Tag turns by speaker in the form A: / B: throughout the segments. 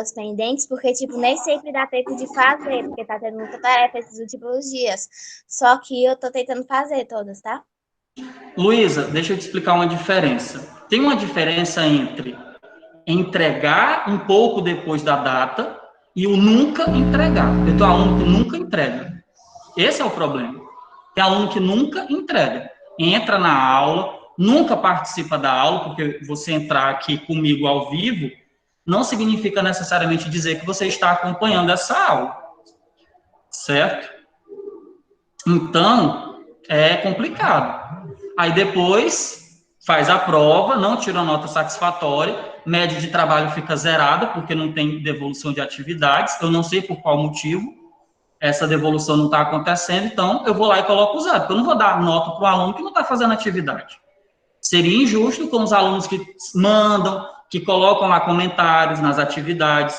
A: os pendentes, porque, tipo, nem sempre dá tempo de fazer, porque tá tendo muita tarefa esses últimos dias. Só que eu tô tentando fazer todas, tá?
B: Luísa, deixa eu te explicar uma diferença. Tem uma diferença entre entregar um pouco depois da data e o nunca entregar. Eu tenho aluno que nunca entrega. Esse é o problema. Tem aluno que nunca entrega. Entra na aula, nunca participa da aula, porque você entrar aqui comigo ao vivo não significa necessariamente dizer que você está acompanhando essa aula. Certo? Então, é complicado. Aí depois faz a prova, não tira a nota satisfatória, média de trabalho fica zerada, porque não tem devolução de atividades, eu não sei por qual motivo essa devolução não está acontecendo, então eu vou lá e coloco zero, porque eu não vou dar nota para o aluno que não está fazendo atividade. Seria injusto com os alunos que mandam, que colocam lá comentários nas atividades,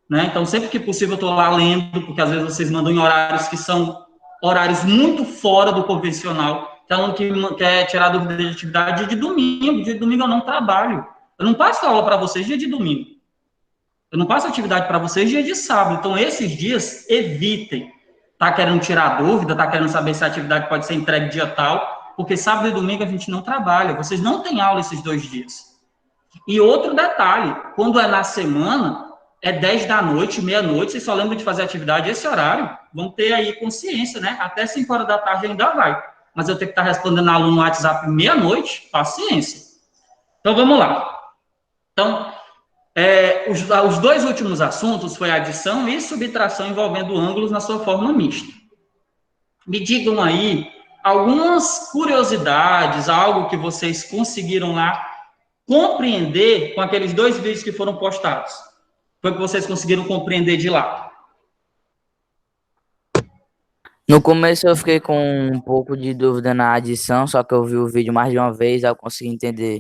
B: né? Então, sempre que possível, eu estou lá lendo, porque às vezes vocês mandam em horários que são horários muito fora do convencional. Então, que quer tirar dúvida de atividade de domingo. De domingo eu não trabalho. Eu não passo aula para vocês dia de domingo. Eu não passo atividade para vocês dia de sábado. Então, esses dias, evitem. Tá querendo tirar dúvida, tá querendo saber se a atividade pode ser entregue dia tal, porque sábado e domingo a gente não trabalha. Vocês não têm aula esses 2 dias. E outro detalhe, quando é na semana, é 10 da noite, meia-noite, vocês só lembram de fazer atividade esse horário, vão ter aí consciência, né? Até 5 horas da tarde ainda vai. Mas eu tenho que estar respondendo aluno no WhatsApp meia-noite, paciência. Então, vamos lá. Então, os 2 últimos assuntos foi adição e subtração envolvendo ângulos na sua forma mista. Me digam aí algumas curiosidades, algo que vocês conseguiram lá compreender com aqueles 2 vídeos que foram postados. Foi o que vocês conseguiram compreender de lá?
C: No começo eu fiquei com um pouco de dúvida na adição, só que eu vi o vídeo mais de uma vez, aí eu consegui entender.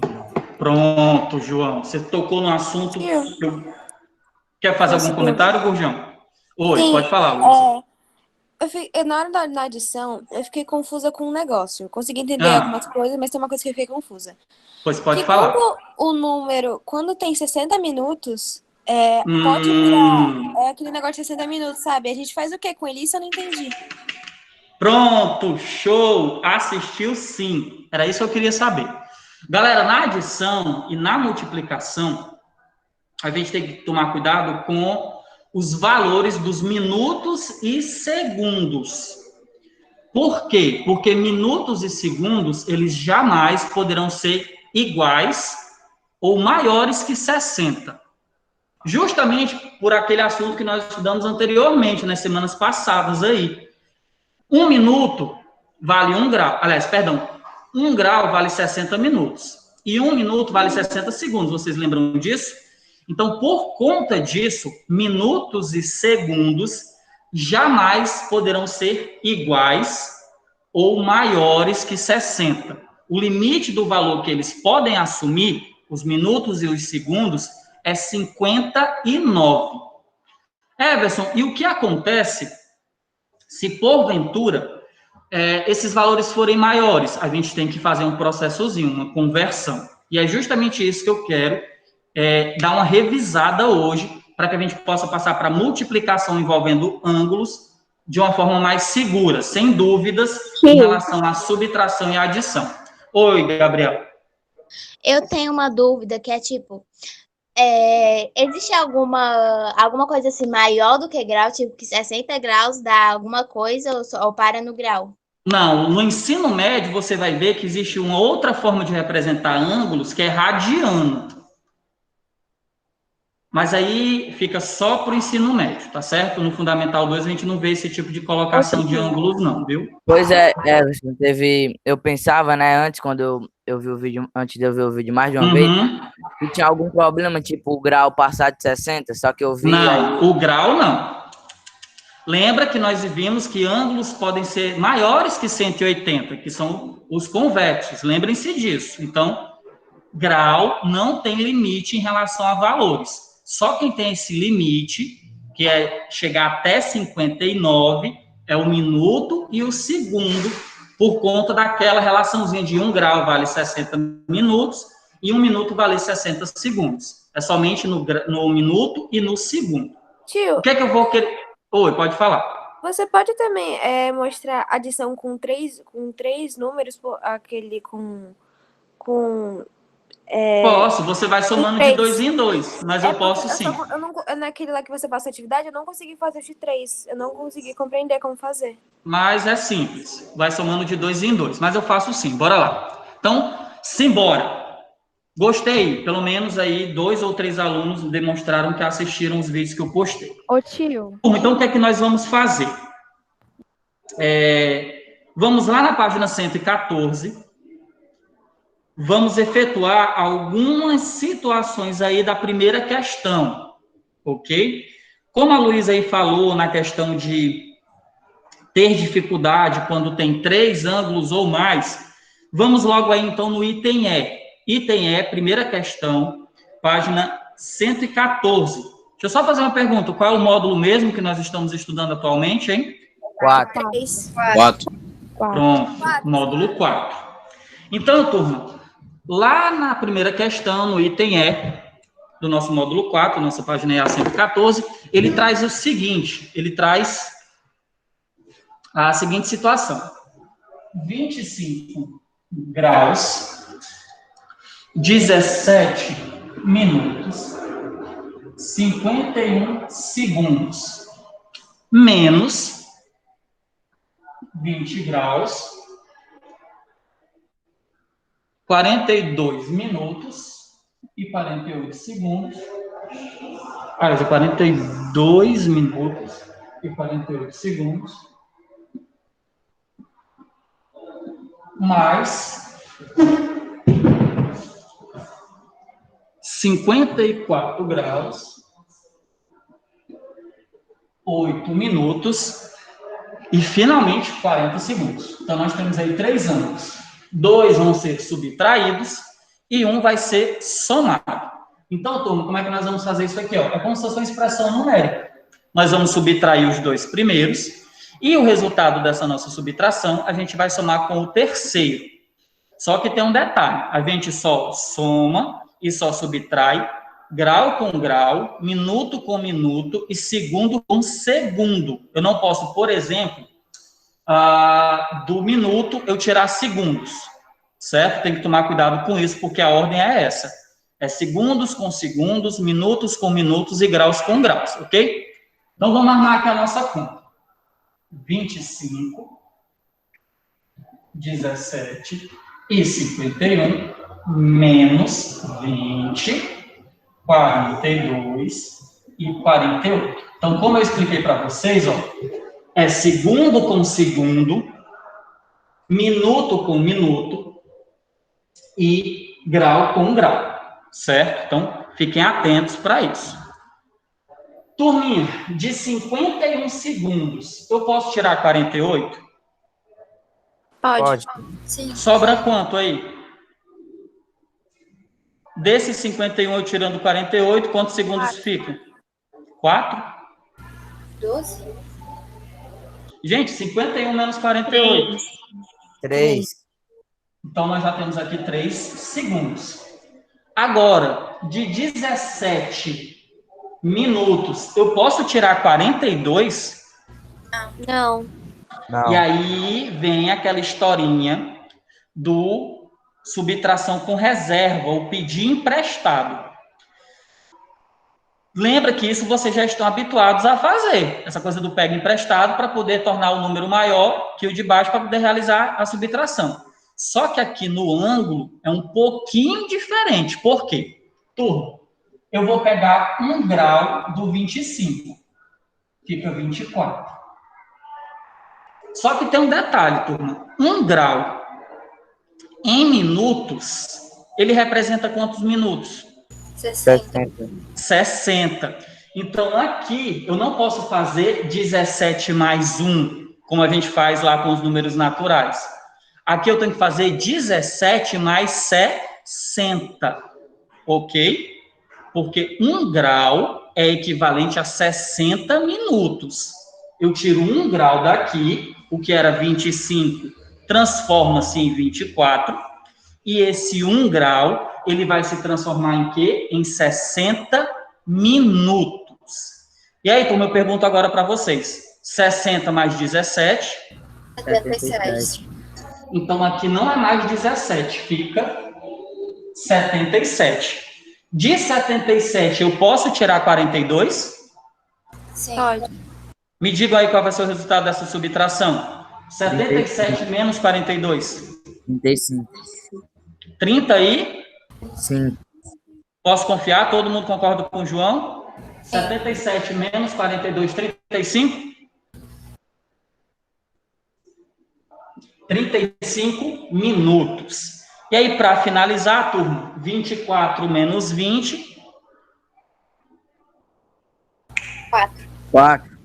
B: Pronto, João. Você tocou no assunto. Quer fazer algum comentário, Gurjão? Oi,
D: Sim,
B: pode falar, Luísa.
D: na hora da adição, eu fiquei confusa com um negócio. Eu consegui entender algumas coisas, mas tem uma coisa que eu fiquei confusa.
B: Pois pode
D: Que
B: falar.
D: quando tem 60 minutos, pode virar aquele negócio de 60 minutos, sabe? A gente faz o que com ele? Isso eu não entendi.
B: Pronto, show! Assistiu sim. Era isso que eu queria saber. Galera, na adição e na multiplicação, a gente tem que tomar cuidado com os valores dos minutos e segundos. Por quê? Porque minutos e segundos, eles jamais poderão ser iguais ou maiores que 60. Justamente por aquele assunto que nós estudamos anteriormente, nas semanas passadas aí. 1 minuto vale 1 grau. Aliás, perdão, 1 grau vale 60 minutos. E 1 minuto vale 60 segundos. Vocês lembram disso? Então, por conta disso, minutos e segundos jamais poderão ser iguais ou maiores que 60. O limite do valor que eles podem assumir, os minutos e os segundos, é 59. Everson, e o que acontece se, porventura, esses valores forem maiores? A gente tem que fazer um processozinho, uma conversão. E é justamente isso que eu quero dar uma revisada hoje, para que a gente possa passar para multiplicação envolvendo ângulos de uma forma mais segura, sem dúvidas, em relação à subtração e adição. Oi, Gabriel.
A: Eu tenho uma dúvida que é tipo, existe alguma coisa assim maior do que grau, tipo que 60 graus dá alguma coisa ou para no grau?
B: Não, no ensino médio você vai ver que existe uma outra forma de representar ângulos, que é radiano. Mas aí fica só para o ensino médio, tá certo? No Fundamental 2 a gente não vê esse tipo de colocação de ângulos não, viu?
C: Pois eu pensava, né, antes, quando eu vi o vídeo, antes de eu ver o vídeo mais de uma vez, que tinha algum problema, tipo, o grau passar de 60, só que eu vi...
B: Não, o grau não. Lembra que nós vimos que ângulos podem ser maiores que 180, que são os convexos, lembrem-se disso. Então, grau não tem limite em relação a valores. Só quem tem esse limite, que é chegar até 59, é o minuto e o segundo, por conta daquela relaçãozinha de 1 grau vale 60 minutos e 1 minuto vale 60 segundos. É somente no minuto e no segundo.
D: Tio,
B: O que é que eu vou querer... Oi, pode falar.
D: você pode também mostrar adição com três números, aquele com
B: Posso, você vai somando de 2 em 2, mas eu
D: porque
B: posso sim.
D: eu não, naquele lá que você passa a atividade, eu não consegui fazer de 3. Eu não consegui compreender como fazer.
B: Mas é simples, vai somando de 2 em 2, mas eu faço sim, bora lá. Então, simbora. Gostei, pelo menos aí 2 ou 3 alunos demonstraram que assistiram os vídeos que eu postei.
E: Ô, tio.
B: Então, o que é que nós vamos fazer? Vamos lá na página 114, vamos efetuar algumas situações aí da primeira questão, ok? Como a Luísa aí falou na questão de ter dificuldade quando tem 3 ângulos ou mais, vamos logo aí então no item E. Item E, primeira questão, página 114. Deixa eu só fazer uma pergunta, qual é o módulo mesmo que nós estamos estudando atualmente, hein?
C: 4.
F: 4.
B: Pronto, módulo 4. Então, turma, lá na primeira questão, no item E, do nosso módulo 4, nossa página é a 114, ele traz o seguinte, ele traz a seguinte situação. 25 graus, 17 minutos, 51 segundos, menos 20 graus, 42 minutos e 48 segundos. Aliás, 42 minutos e 48 segundos. Mais 54 graus, 8 minutos e, finalmente, 40 segundos. Então, nós temos aí 3 ângulos. 2 vão ser subtraídos e 1 vai ser somado. Então, turma, como é que nós vamos fazer isso aqui? É como se fosse uma expressão numérica. Nós vamos subtrair os 2 primeiros e o resultado dessa nossa subtração a gente vai somar com o terceiro. Só que tem um detalhe. A gente só soma e só subtrai grau com grau, minuto com minuto e segundo com segundo. Eu não posso, por exemplo, do minuto eu tirar segundos, certo? Tem que tomar cuidado com isso, porque a ordem é essa. É segundos com segundos, minutos com minutos e graus com graus, ok? Então, vamos armar aqui a nossa conta. 25, 17 e 51, menos 20, 42 e 48. Então, como eu expliquei para vocês, é segundo com segundo, minuto com minuto e grau com grau, certo? Então, fiquem atentos para isso. Turminha, de 51 segundos, eu posso tirar 48?
D: Pode.
E: Sim.
B: Sobra quanto aí? Desses 51, eu tirando 48, quantos segundos ficam? 4?
E: 12?
B: Gente, 51 menos 48.
C: 3.
B: Então, nós já temos aqui 3 segundos. Agora, de 17 minutos, eu posso tirar 42?
D: Não.
C: Não.
B: E aí vem aquela historinha do subtração com reserva, ou pedir emprestado. Lembra que isso vocês já estão habituados a fazer, essa coisa do pega emprestado para poder tornar o número maior que o de baixo para poder realizar a subtração. Só que aqui no ângulo é um pouquinho diferente. Por quê? Turma, eu vou pegar 1 grau do 25. Fica 24. Só que tem um detalhe, turma. 1 grau em minutos, ele representa quantos minutos?
E: 60.
B: 60. Então, aqui, eu não posso fazer 17 mais 1, como a gente faz lá com os números naturais. Aqui eu tenho que fazer 17 mais 60, ok? Porque 1 grau é equivalente a 60 minutos. Eu tiro 1 grau daqui, o que era 25, transforma-se em 24, E esse 1 grau, ele vai se transformar em quê? Em 60 minutos. E aí, turma, eu pergunto agora para vocês. 60 mais 17.
E: 77.
B: Então, aqui não é mais 17, fica 77. De 77, eu posso tirar 42?
E: Sim.
D: Pode.
B: Me digam aí qual vai ser o resultado dessa subtração. 77 menos 42.
C: 35.
B: 30 aí?
C: Sim.
B: Posso confiar? Todo mundo concorda com o João? 77 menos 42, 35? 35 minutos. E aí, para finalizar, turma, 24 menos 20.
C: 4.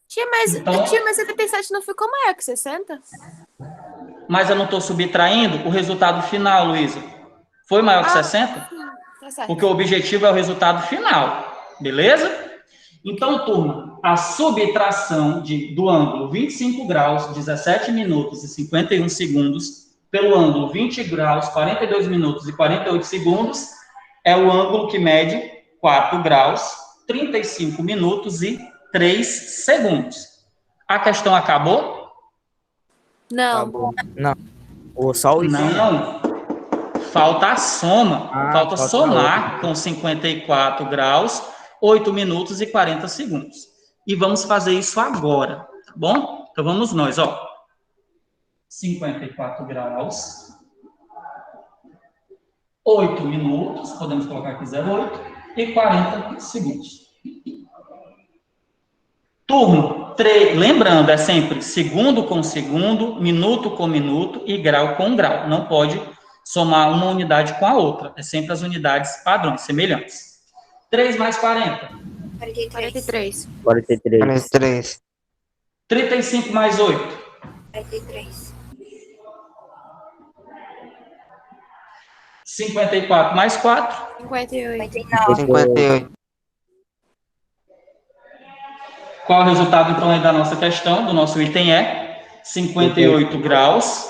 D: Tia,
B: Então,
D: mas 77 não ficou maior que 60?
B: mas eu não estou subtraindo o resultado final, Luísa. Foi maior que 60?
D: Sim, tá certo.
B: Porque o objetivo é o resultado final. Beleza? Então, turma, a subtração do ângulo 25 graus, 17 minutos e 51 segundos, pelo ângulo 20 graus, 42 minutos e 48 segundos, é o ângulo que mede 4 graus, 35 minutos e 3 segundos. A questão acabou?
D: Não.
C: Não. Ou só o item.
B: Não. Falta a soma. Falta
C: falta
B: somar com 54 graus, 8 minutos e 40 segundos. E vamos fazer isso agora, tá bom? Então vamos nós, ó. 54 graus, 8 minutos, podemos colocar aqui 0,8, e 40 segundos. Turma, lembrando, é sempre segundo com segundo, minuto com minuto e grau com grau. Não pode somar uma unidade com a outra. É sempre as unidades padrões, semelhantes. 3 mais 40.
D: 43.
C: 43.
B: 35 mais 8.
E: 43.
B: 54 mais 4.
D: 58.
C: 58.
B: Qual é o resultado, então, aí da nossa questão, do nosso item é 58 graus,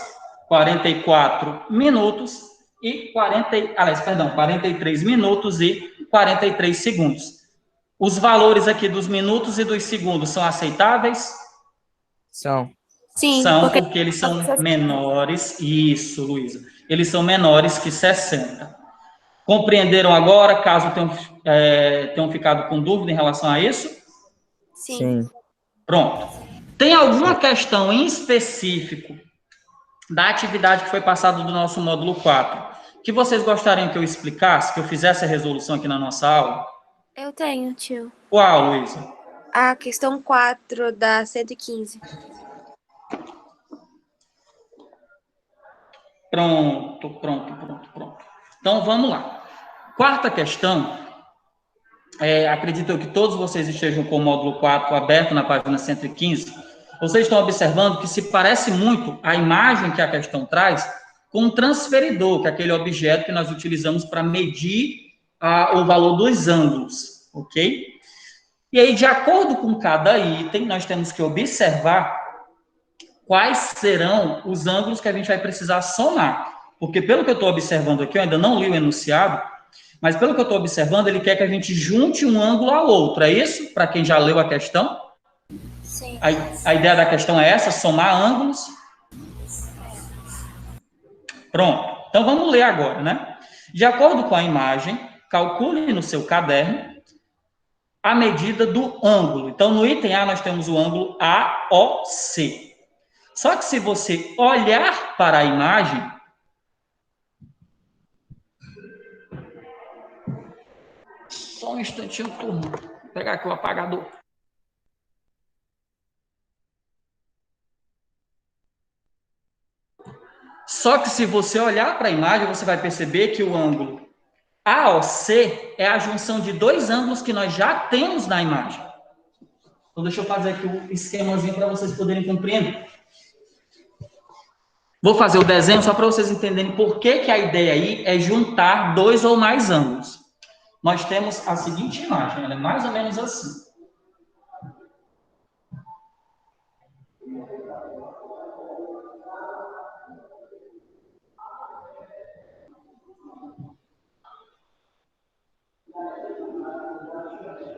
B: 44 minutos e 43 minutos e 43 segundos. Os valores aqui dos minutos e dos segundos são aceitáveis?
C: São.
D: Sim,
B: São, porque eles são menores. Isso, Luísa. Eles são menores que 60. Compreenderam agora, caso tenham ficado com dúvida em relação a isso?
D: Sim.
B: Pronto. Tem alguma questão em específico da atividade que foi passada do nosso módulo 4 que vocês gostariam que eu explicasse, que eu fizesse a resolução aqui na nossa aula?
D: Eu tenho, tio.
B: Qual, Luísa?
D: A questão 4 da 115.
B: Pronto. Então, vamos lá. Quarta questão, acredito que todos vocês estejam com o módulo 4 aberto na página 115. Vocês estão observando que se parece muito a imagem que a questão traz com um transferidor, que é aquele objeto que nós utilizamos para medir o valor dos ângulos, ok? E aí, de acordo com cada item, nós temos que observar quais serão os ângulos que a gente vai precisar somar. Porque, pelo que eu estou observando aqui, eu ainda não li o enunciado, mas pelo que eu estou observando, ele quer que a gente junte um ângulo ao outro. É isso? Para quem já leu a questão?
E: Sim.
B: A ideia da questão é essa, somar ângulos. Pronto. Então, vamos ler agora, né? De acordo com a imagem, calcule no seu caderno a medida do ângulo. Então, no item A, nós temos o ângulo AOC. Só que se você olhar para a imagem, só um instantinho, turma. Vou pegar aqui o apagador. Só que se você olhar para a imagem, você vai perceber que o ângulo AOC é a junção de dois ângulos que nós já temos na imagem. Então, deixa eu fazer aqui um esquemazinho para vocês poderem compreender. Vou fazer o desenho só para vocês entenderem por que a ideia aí é juntar dois ou mais ângulos. Nós temos a seguinte imagem, ela é mais ou menos assim.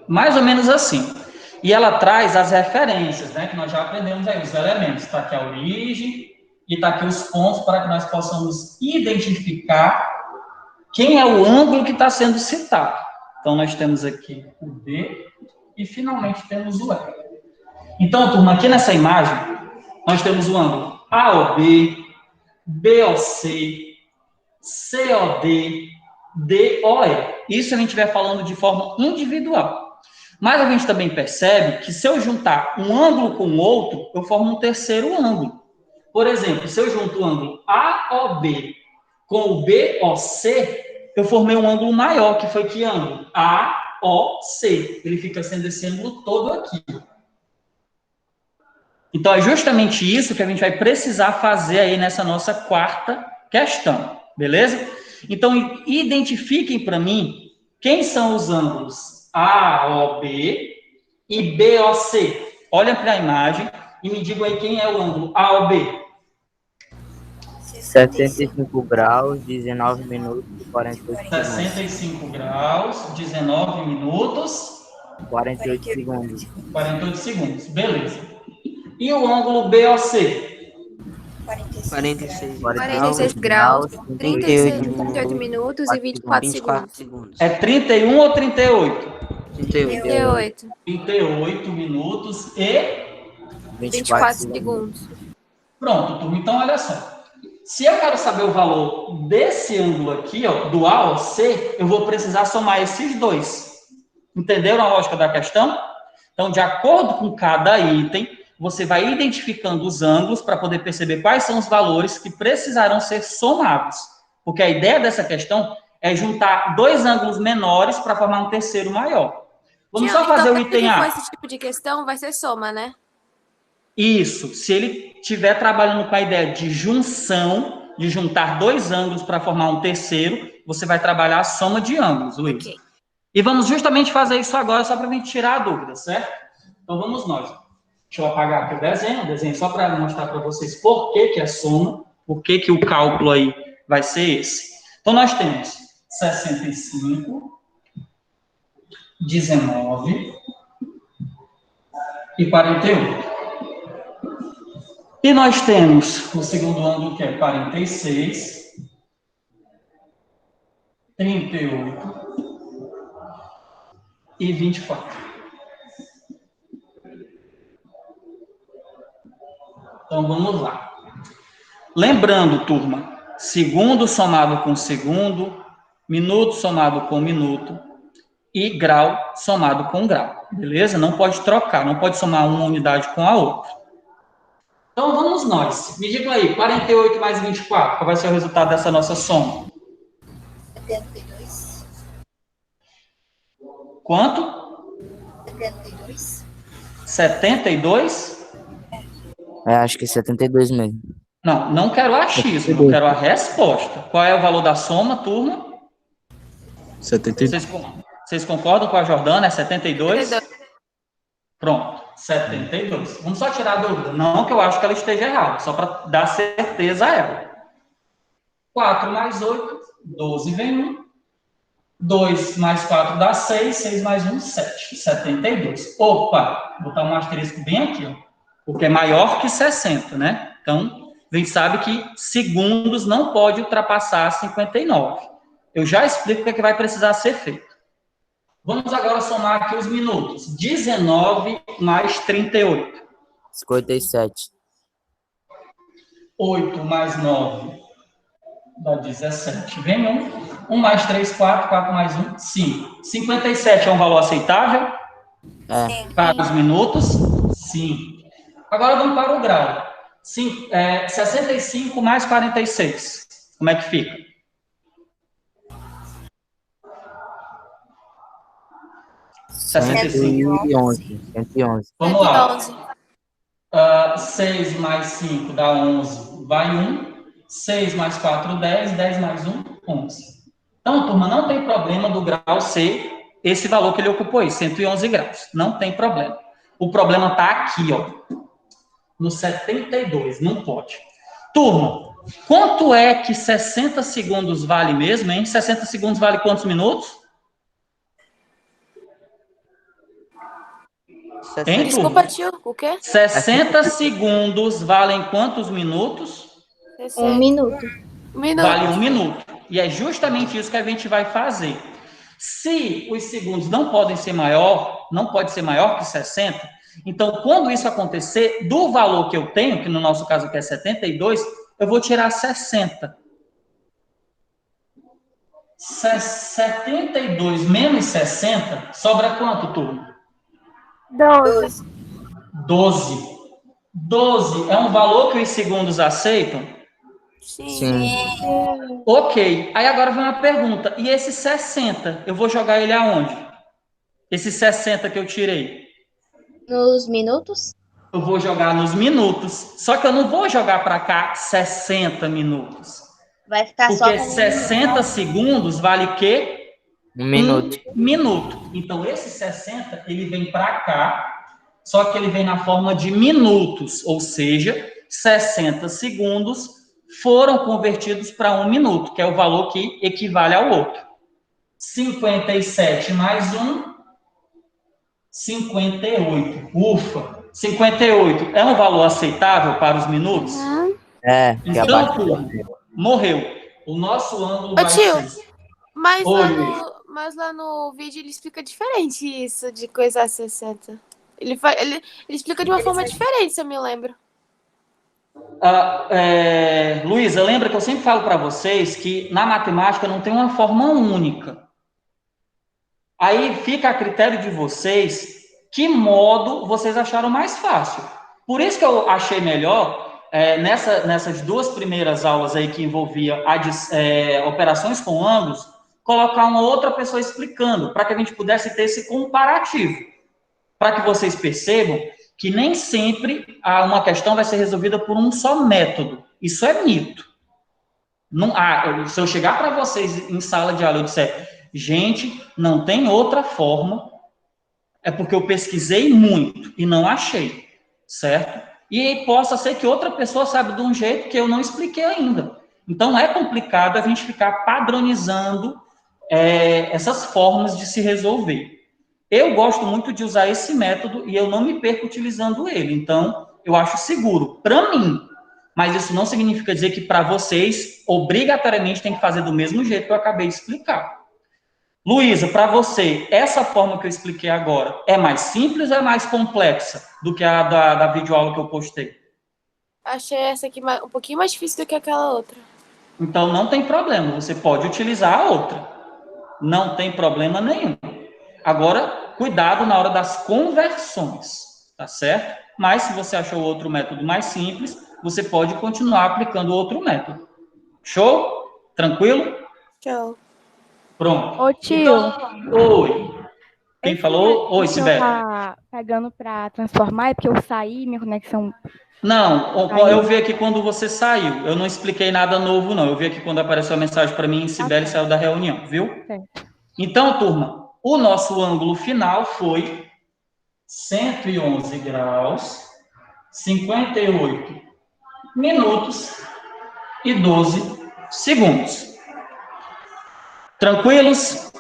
B: Mais ou menos assim. E ela traz as referências, né, que nós já aprendemos aí, os elementos. Está aqui a origem e está aqui os pontos para que nós possamos identificar quem é o ângulo que está sendo citado. Então, nós temos aqui o D e, finalmente, temos o E. Então, turma, aqui nessa imagem, nós temos o ângulo AOB, BOC, COD, DOE. Isso a gente vai falando de forma individual. Mas a gente também percebe que se eu juntar um ângulo com o outro, eu formo um terceiro ângulo. Por exemplo, se eu junto o ângulo AOB com o BOC, eu formei um ângulo maior, que foi que ângulo? AOC. Ele fica sendo esse ângulo todo aqui. Então, é justamente isso que a gente vai precisar fazer aí nessa nossa quarta questão, beleza? Então, identifiquem para mim quem são os ângulos AOB e BOC. Olhem para a imagem e me digam aí quem é o ângulo AOB.
C: 75 graus, 19 minutos e 48 segundos.
B: 65 graus, 19 minutos...
C: 48 segundos.
B: 48 segundos, beleza. E o ângulo BOC?
D: 46 graus, 38 minutos e 24 segundos.
B: É 31 ou 38?
D: 38.
B: 38 minutos e
D: 24 segundos.
B: Pronto, turma. Então, olha só. Se eu quero saber o valor desse ângulo aqui, ó, do A ao C, eu vou precisar somar esses dois. Entenderam a lógica da questão? Então, de acordo com cada item, você vai identificando os ângulos para poder perceber quais são os valores que precisarão ser somados. Porque a ideia dessa questão é juntar dois ângulos menores para formar um terceiro maior. Vamos só fazer o item A.
D: Esse tipo de questão vai ser soma, né?
B: Isso. Se ele estiver trabalhando com a ideia de junção, de juntar dois ângulos para formar um terceiro, você vai trabalhar a soma de ângulos, Luiz. Okay. E vamos justamente fazer isso agora, só para a gente tirar a dúvida, certo? Então, vamos nós. Deixa eu apagar aqui o desenho só para mostrar para vocês por que é soma, por que o cálculo aí vai ser esse. Então, nós temos 65, 19 e 48. E nós temos o segundo ângulo, que é 46, 38 e 24. Então, vamos lá. Lembrando, turma, segundo somado com segundo, minuto somado com minuto e grau somado com grau, beleza? Não pode trocar, não pode somar uma unidade com a outra. Então, vamos nós. Me digam aí, 48 mais 24, qual vai ser o resultado dessa nossa soma?
E: 72.
B: Quanto?
E: 72.
B: 72?
C: Acho que 72 mesmo.
B: Não, não quero achismo, eu quero a resposta. Qual é o valor da soma, turma?
F: 72.
B: Vocês concordam com a Jordana? É 72? 72. Pronto, 72. Vamos só tirar a dúvida. Não que eu acho que ela esteja errada, só para dar certeza a ela. 4 mais 8, 12 vem 1. 2 mais 4 dá 6, 6 mais 1, 7. 72. Opa, vou botar um asterisco bem aqui, ó, porque é maior que 60, né? Então, a gente sabe que segundos não pode ultrapassar 59. Eu já explico o que vai precisar ser feito. Vamos agora somar aqui os minutos. 19 mais 38.
C: 57.
B: 8 mais 9 dá 17. Vem 1. 1 mais 3, 4. 4 mais 1, 5. 57 é um valor aceitável?
C: É.
B: Para os minutos? Sim. Agora vamos para o grau. 65 mais 46. Como é que fica?
C: 111.
B: Vamos lá. 6 mais 5 dá 11. Vai 1. 6 mais 4, 10. 10 mais 1, 11. Então, turma, não tem problema do grau ser esse valor que ele ocupou aí, 111 graus. Não tem problema. O problema está aqui, ó, no 72. Não pode. Turma, quanto é que 60 segundos vale mesmo, hein? 60 segundos vale quantos minutos? Hein,
D: Desculpa,
B: turma?
D: tio, o quê?
B: 60 segundos valem quantos minutos?
A: 1 minuto.
B: Vale 1 minuto. E é justamente isso que a gente vai fazer. Se os segundos não podem ser maior, não pode ser maior que 60, então quando isso acontecer, do valor que eu tenho, que no nosso caso aqui é 72, eu vou tirar 60. 72 menos 60, sobra quanto, turma?
D: 12.
B: 12. 12 é um valor que os segundos aceitam?
C: Sim.
B: Ok. Aí agora vem uma pergunta. E esse 60, eu vou jogar ele aonde? Esse 60 que eu tirei?
A: Nos minutos?
B: Eu vou jogar nos minutos. Só que eu não vou jogar para cá 60 minutos.
A: Vai ficar só
B: Porque
A: com
B: 60 segundos vale o quê?
C: 1 minuto.
B: 1 minuto. Então, esse 60, ele vem para cá, só que ele vem na forma de minutos, ou seja, 60 segundos foram convertidos para 1 minuto, que é o valor que equivale ao outro. 57 mais 1, 58. Ufa! 58 é um valor aceitável para os minutos?
C: É, que
B: Então,
C: abaixo.
B: turma, morreu. O nosso ângulo vai
D: tio,
B: ser...
D: Mas
B: Oi,
D: lá no vídeo ele explica diferente isso de coisa 60. Ele explica de uma forma diferente, se eu me lembro.
B: Luísa, lembra que eu sempre falo para vocês que na matemática não tem uma forma única. Aí fica a critério de vocês que modo vocês acharam mais fácil. Por isso que eu achei melhor, nessas duas primeiras aulas aí que envolvia operações com ângulos, colocar uma outra pessoa explicando, para que a gente pudesse ter esse comparativo. Para que vocês percebam que nem sempre uma questão vai ser resolvida por um só método. Isso é mito. Não, se eu chegar para vocês em sala de aula e disser, gente, não tem outra forma, é porque eu pesquisei muito e não achei, certo? E possa ser que outra pessoa saiba de um jeito que eu não expliquei ainda. Então, é complicado a gente ficar padronizando essas formas de se resolver. Eu gosto muito de usar esse método e eu não me perco utilizando ele. Então, eu acho seguro para mim. Mas isso não significa dizer que para vocês, obrigatoriamente, tem que fazer do mesmo jeito que eu acabei de explicar. Luísa, para você, essa forma que eu expliquei agora é mais simples ou é mais complexa do que a da videoaula que eu postei?
D: Achei essa aqui um pouquinho mais difícil do que aquela outra.
B: Então, não tem problema. Você pode utilizar a outra. Não tem problema nenhum. Agora, cuidado na hora das conversões, tá certo? Mas se você achou outro método mais simples, você pode continuar aplicando outro método. Show? Tranquilo?
D: Show.
B: Pronto.
G: Ô, tio.
B: Então, oi. Quem falou? Oi, Sibeli.
G: Tá pegando para transformar, é porque eu saí, minha conexão...
B: Não, eu vi aqui quando você saiu. Eu não expliquei nada novo, não. Eu vi aqui quando apareceu a mensagem para mim, Sibeli saiu da reunião, viu?
G: Certo.
B: Então, turma, o nosso ângulo final foi 111 graus, 58 minutos e 12 segundos. Tranquilos?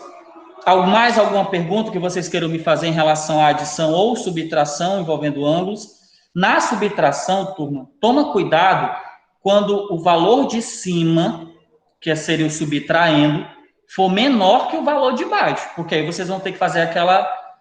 B: Mais alguma pergunta que vocês queiram me fazer em relação à adição ou subtração envolvendo ângulos? Na subtração, turma, toma cuidado quando o valor de cima, que seria o subtraindo, for menor que o valor de baixo, porque aí vocês vão ter que fazer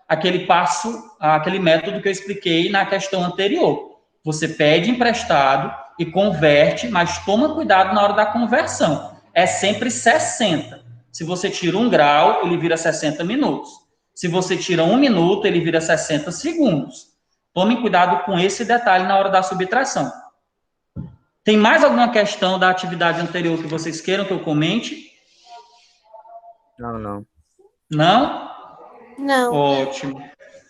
B: aquele passo, aquele método que eu expliquei na questão anterior. Você pede emprestado e converte, mas toma cuidado na hora da conversão. É sempre 60. Se você tira 1 grau, ele vira 60 minutos. Se você tira 1 minuto, ele vira 60 segundos. Tomem cuidado com esse detalhe na hora da subtração. Tem mais alguma questão da atividade anterior que vocês queiram que eu comente?
C: Não.
B: Não?
D: Não.
B: Ótimo.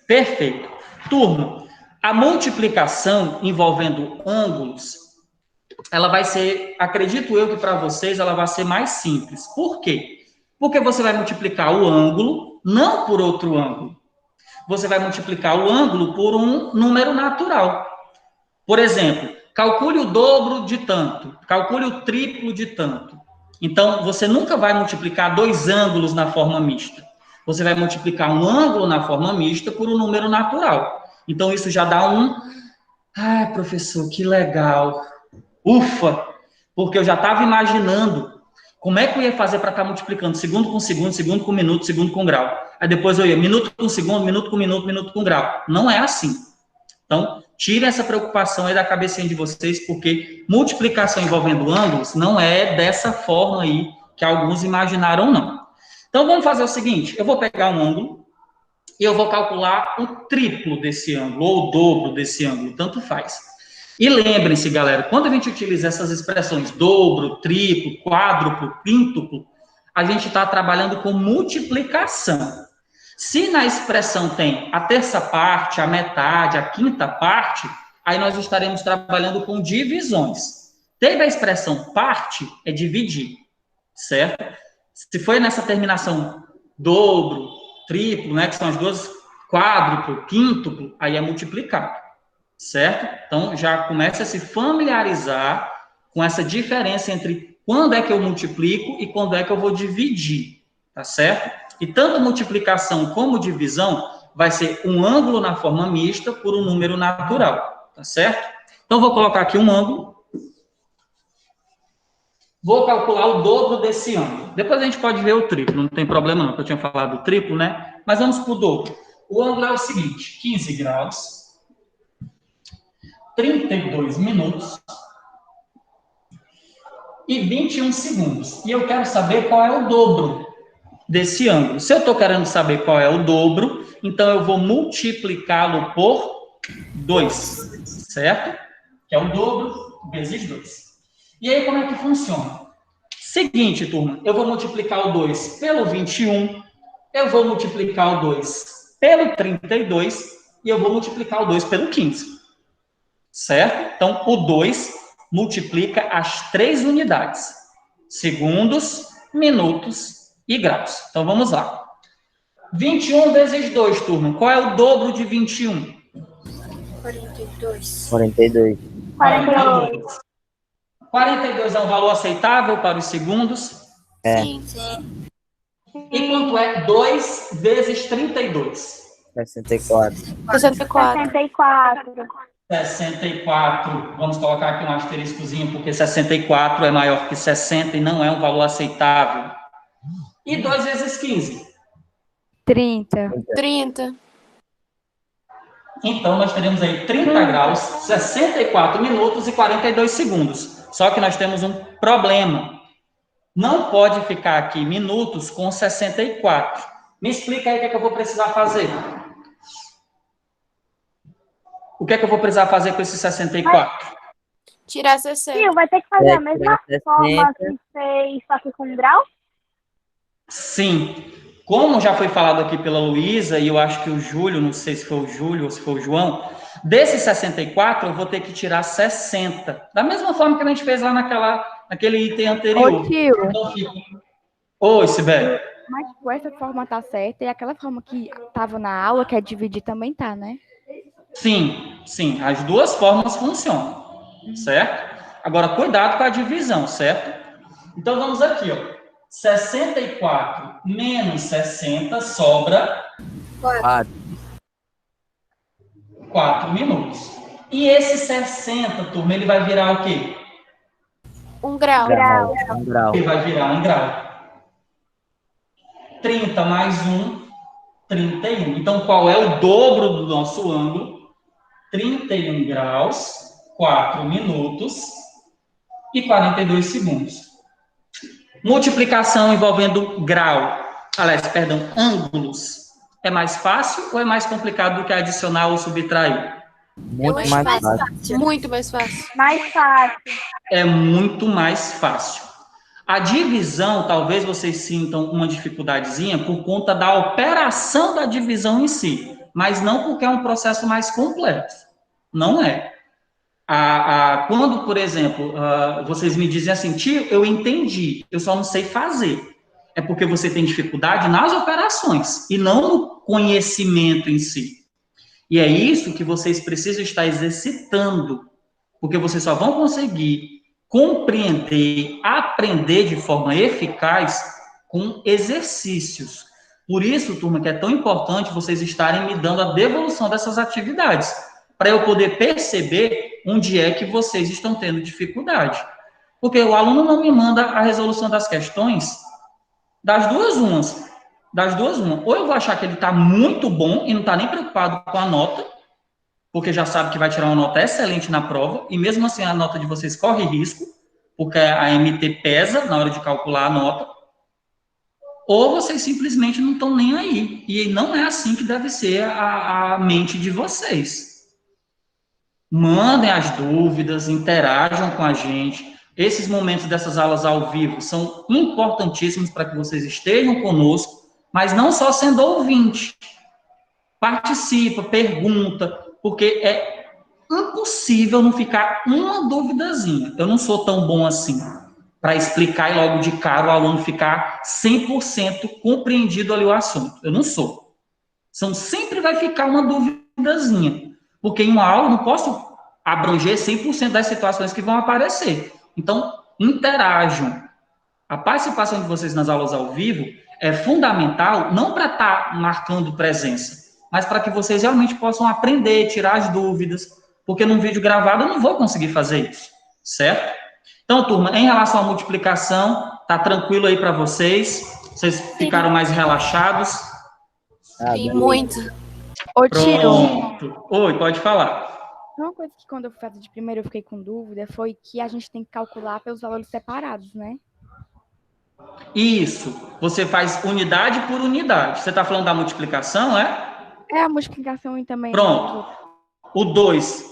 B: Perfeito. Turma, a multiplicação envolvendo ângulos, ela vai ser, acredito eu que para vocês, ela vai ser mais simples. Por quê? Porque você vai multiplicar o ângulo, não por outro ângulo. Você vai multiplicar o ângulo por um número natural. Por exemplo, calcule o dobro de tanto, calcule o triplo de tanto. Então, você nunca vai multiplicar dois ângulos na forma mista. você vai multiplicar um ângulo na forma mista por um número natural. Então, isso já dá um... Ai, professor, que legal. Ufa! Porque eu já estava imaginando como é que eu ia fazer para estar multiplicando segundo com minuto, segundo com grau. Aí depois eu ia minuto com segundo, minuto com minuto, minuto com grau. Não é assim. Então, tire essa preocupação aí da cabecinha de vocês, porque multiplicação envolvendo ângulos não é dessa forma aí que alguns imaginaram, não. Então, vamos fazer o seguinte, eu vou pegar um ângulo e eu vou calcular o triplo desse ângulo, ou o dobro desse ângulo, tanto faz. E lembrem-se, galera, quando a gente utiliza essas expressões dobro, triplo, quádruplo, quíntuplo, a gente está trabalhando com multiplicação. Se na expressão tem a terça parte, a metade, a quinta parte, aí nós estaremos trabalhando com divisões. Teve a expressão parte, é dividir, certo? Se foi nessa terminação dobro, triplo, né, que são as duas, quádruplo, quíntuplo, aí é multiplicar, certo? Então, já começa a se familiarizar com essa diferença entre quando é que eu multiplico e quando é que eu vou dividir, tá certo? E tanto multiplicação como divisão vai ser um ângulo na forma mista por um número natural, tá certo? Então, vou colocar aqui um ângulo. Vou calcular o dobro desse ângulo. Depois a gente pode ver o triplo, não tem problema não, porque eu tinha falado do triplo, né? Mas vamos para o dobro. O ângulo é o seguinte, 15 graus, 32 minutos e 21 segundos. E eu quero saber qual é o dobro desse ângulo. Se eu estou querendo saber qual é o dobro, então eu vou multiplicá-lo por 2, certo? Que é o dobro vezes 2. E aí, como é que funciona? Seguinte, turma, eu vou multiplicar o 2 pelo 21, eu vou multiplicar o 2 pelo 32 e eu vou multiplicar o 2 pelo 15. Certo? Então, o 2 multiplica as 3 unidades. Segundos, minutos e graus. Então, vamos lá. 21 vezes 2, turma. Qual é o dobro de 21?
E: 42.
C: 42.
B: 42 é um valor aceitável para os segundos?
C: É.
E: Sim.
B: E quanto é 2 vezes 32?
C: 64.
D: 64.
B: 64. Vamos colocar aqui um asteriscozinho, porque 64 é maior que 60 e não é um valor aceitável. E 2 vezes 15?
G: 30.
D: 30.
B: Então, nós teremos aí 30 graus, 64 minutos e 42 segundos. Só que nós temos um problema. Não pode ficar aqui minutos com 64. Me explica aí o que é que eu vou precisar fazer. O que é que eu vou precisar fazer com esse 64?
D: Tirar 60.
H: Tio, vai ter que fazer a mesma forma que fez, só que com grau?
B: Sim. Como já foi falado aqui pela Luísa, e eu acho que o Júlio, não sei se foi o Júlio ou se foi o João, desse 64 eu vou ter que tirar 60. Da mesma forma que a gente fez lá naquele item anterior.
G: Ô, tio.
B: Então, fica... Oi, Sibeli.
G: Mas tipo, essa forma tá certa e aquela forma que tava na aula, que é dividir, também tá, né?
B: Sim, sim. As duas formas funcionam, certo? Agora, cuidado com a divisão, certo? Então, vamos aqui, ó. 64 menos 60 sobra 4 minutos. E esse 60, turma, ele vai virar o quê?
D: 1 grau.
C: Um grau.
B: Ele vai virar 1 grau. 30 mais 1, 31. Então, qual é o dobro do nosso ângulo? 31 graus, 4 minutos e 42 segundos. Multiplicação envolvendo grau, ângulos. É mais fácil ou é mais complicado do que adicionar ou subtrair?
C: Muito mais fácil.
D: Muito mais fácil.
H: Mais fácil.
B: É muito mais fácil. A divisão, talvez vocês sintam uma dificuldadezinha por conta da operação da divisão em si, mas não porque é um processo mais complexo. Não é. Quando, por exemplo, vocês me dizem assim, tio, eu entendi, eu só não sei fazer. É porque você tem dificuldade nas operações e não no conhecimento em si. E é isso que vocês precisam estar exercitando, porque vocês só vão conseguir compreender, aprender de forma eficaz com exercícios. Por isso, turma, que é tão importante vocês estarem me dando a devolução dessas atividades, para eu poder perceber onde é que vocês estão tendo dificuldade. Porque o aluno não me manda a resolução das questões das duas umas. Ou eu vou achar que ele está muito bom e não está nem preocupado com a nota, porque já sabe que vai tirar uma nota excelente na prova, e mesmo assim a nota de vocês corre risco, porque a MT pesa na hora de calcular a nota, ou vocês simplesmente não estão nem aí. E não é assim que deve ser a mente de vocês. Mandem as dúvidas, interajam com a gente. Esses momentos dessas aulas ao vivo são importantíssimos para que vocês estejam conosco, mas não só sendo ouvinte. Participa, pergunta, porque é impossível não ficar uma duvidazinha. Eu não sou tão bom assim para explicar e logo de cara o aluno ficar 100% compreendido ali o assunto. Eu não sou. Então, sempre vai ficar uma duvidazinha, porque em uma aula eu não posso abranger 100% das situações que vão aparecer. Então, interajam. A participação de vocês nas aulas ao vivo é fundamental, não para estar marcando presença, mas para que vocês realmente possam aprender, tirar as dúvidas, porque num vídeo gravado eu não vou conseguir fazer isso, certo? Então, turma, em relação à multiplicação, tá tranquilo aí para vocês? Vocês ficaram mais relaxados?
D: Sim, muito.
G: Ô, Tiro,
B: Pronto. Oi, pode falar.
G: uma coisa que quando eu fui fazer de primeiro eu fiquei com dúvida foi que a gente tem que calcular pelos valores separados, né?
B: Isso. Você faz unidade por unidade. Você está falando da multiplicação, é?
G: É a multiplicação e também...
B: Pronto. O 2,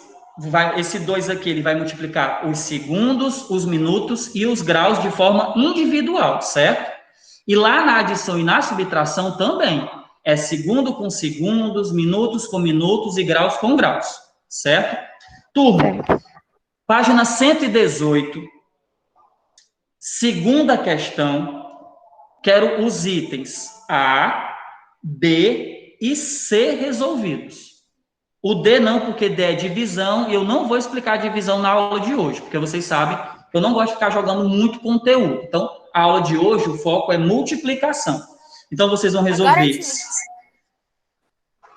B: esse 2 aqui, ele vai multiplicar os segundos, os minutos e os graus de forma individual, certo? E lá na adição e na subtração também. É segundo com segundos, minutos com minutos e graus com graus, certo? Turma, página 118, segunda questão, quero os itens A, B e C resolvidos. O D não, porque D é divisão, e eu não vou explicar a divisão na aula de hoje, porque vocês sabem que eu não gosto de ficar jogando muito conteúdo. Então, a aula de hoje, o foco é multiplicação. Então, vocês vão resolver.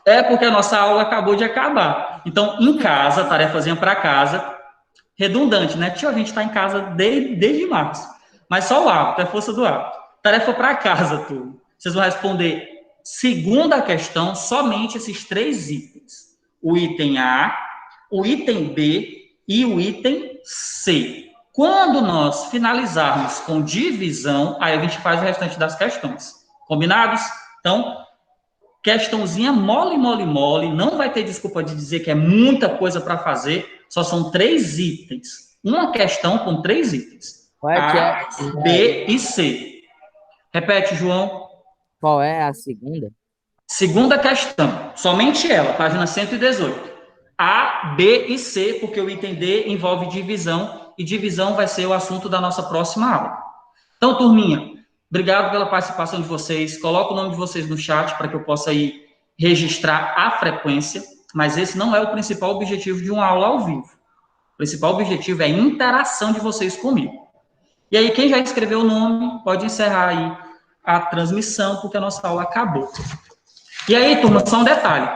B: É porque a nossa aula acabou de acabar. Então, em casa, tarefazinha para casa, redundante, né? Tio, a gente está em casa desde março. Mas só o hábito, é força do hábito. Tarefa para casa, turma. Vocês vão responder, segunda questão, somente esses 3 itens. O item A, o item B e o item C. Quando nós finalizarmos com divisão, aí a gente faz o restante das questões. Combinados? Então, questãozinha mole, mole, mole. Não vai ter desculpa de dizer que é muita coisa para fazer. Só são 3 itens. Uma questão com 3 itens. A, B e C. Repete, João.
C: Qual é a segunda?
B: Segunda questão. Somente ela, página 118. A, B e C, porque o item D envolve divisão, e divisão vai ser o assunto da nossa próxima aula. Então, turminha, obrigado pela participação de vocês. Coloca o nome de vocês no chat para que eu possa ir registrar a frequência, mas esse não é o principal objetivo de uma aula ao vivo. O principal objetivo é a interação de vocês comigo. E aí, quem já escreveu o nome, pode encerrar aí a transmissão, porque a nossa aula acabou. E aí, turma, só um detalhe.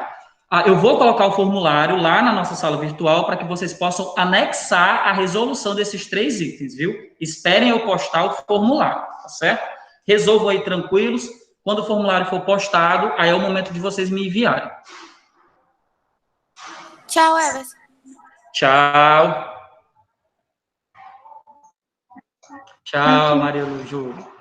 B: Eu vou colocar o formulário lá na nossa sala virtual para que vocês possam anexar a resolução desses 3 itens, viu? Esperem eu postar o formulário, tá certo? Resolvam aí tranquilos. Quando o formulário for postado, aí é o momento de vocês me enviarem.
D: Tchau, Everson.
B: Tchau. Tchau, Maria Lu, Júlio.